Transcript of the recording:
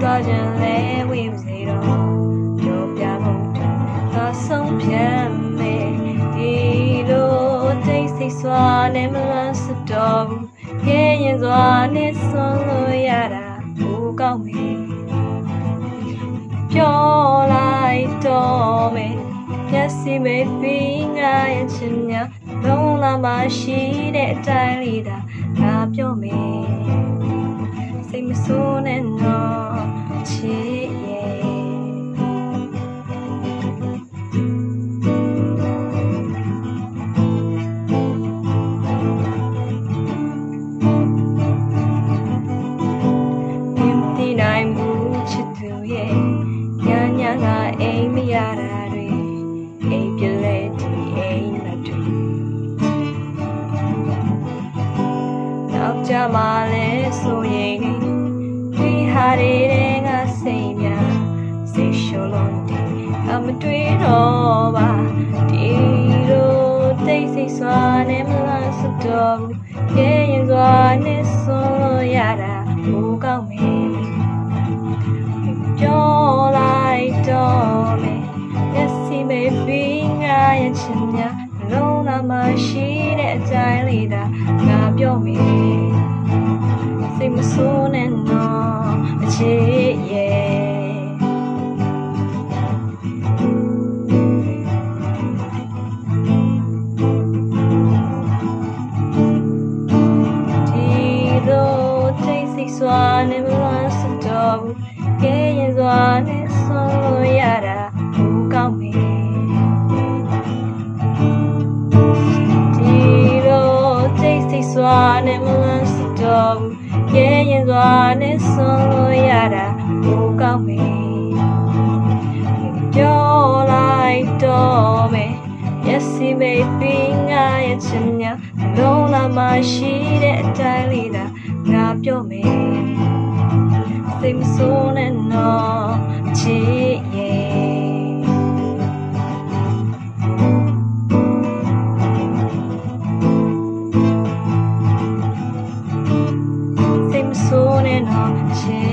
သွားခြင်းလဲဝေးစေတော့ပြောပြဖို့သာဆုံးဖြတ်မယ်ဒီလိုတိတ်ဆိတ်စွာနဲ့မလန်းစတော့ဘူးရဲ့ရင်စွာနဲ့ဆုံးလို့ရတာဘူးကောင်းပြီပြောလိုက်တော့မယ်မျက်စိမိတ်ပြီးငါရဲ့ချင်ညာလုံးလာမှရှိတဲ့အတိုင်းလေးသာငါပြောမယ်စိတ်မဆိုးနဲ့တော့ချစ်ရဲ့နိုင်ဘူးချစ်သူရဲ့ညာညာကအိမ်မရတာတွေအိမ်ပြလဲဒီအိမ်မတူနောက်ကြမှာလဲဆိုရင်ဒီဟာတွေငါစိတ်များစိတ်ရှုံးလို့အမတွေ့တော့ပါဒီလိုတိတ်ဆိတ်စွာနဲ့မလားစတော့ရဲ့ရင်စွာနဲ့ဆိုလို့ရတာဘူးကောင်းမယ်ပြောလိုက်တော့မယ်မျက်စိမိတ်ပြီးငါရဲ့ချင်ညာလုံးလာမှရှိတဲ့အတိုင်းလေးသာငါပြောမယ်စိတ်မဆိုးနဲ့တော့အချစ်ရဲ့ဒီလိုတိတ်ဆိတ်စွာနဲ့မလားစတော့ကဲရင်စွာနဲ့ဆုံးလို့ရတာဘူးကောင်းပြီဒီလိုတိတ်ဆိတ်စွာနဲ့မလန်းစတော့ကဲရင်စွာနဲ့ဆုံးလို့ရတာဘူးကောင်းပြီပြောလိုက်တော့မယ်yes baby ငါရဲ့ချင်ညာလုံးလာမှရှိတဲ့အတိုင်းလေးသာငါပြောမယ်စိတ်မဆိုးနဲ့တော့ချစ်ရဲ့စိတ်မဆိုးနဲ့တော့ချစ်